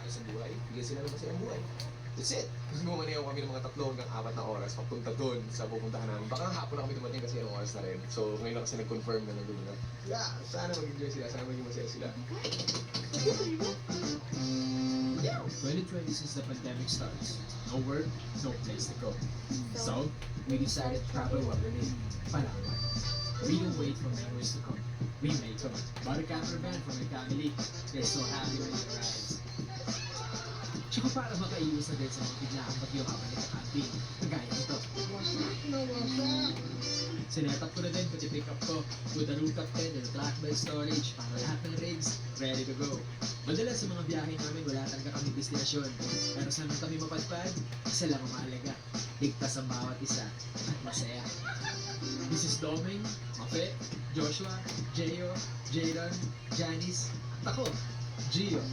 maayos ang buhay, bigyan sila ng masayang buhay. That's it. Gumaneho kami ng mga 3 hanggang 4 na oras papunta doon sa pupuntahan namin. Baka hapon na kami dumating kasi anong oras na rin. So ngayon lang kasi nag-confirm na nandun na. Yeah, sana mag-enjoy sila, sana maging masaya sila. 2020 since the pandemic starts. No work, no place to go. So, we decided to travel what we need. Palawan. We don't wait for memories to come. We make them. Bought a camper van for my family. They're so happy when it arrives. Tsaka para makaiwas na din sa mga biglaang bagyo habang nagka-camping. Kagaya nito. Sinetap ko na din pati pick up ko with a rooftop tent and a flat bed storage para lahat ng rigs ready to go. Madalas sa mga biyahe namin wala talaga kami destinasyon. Pero saan man kami mapadpad, isa lang ang mahalaga. Ligtas ang bawat isa at masaya. This is Doming, Mafe, Joshua, Jeyo, Jadon, Janice, at ako, Gio.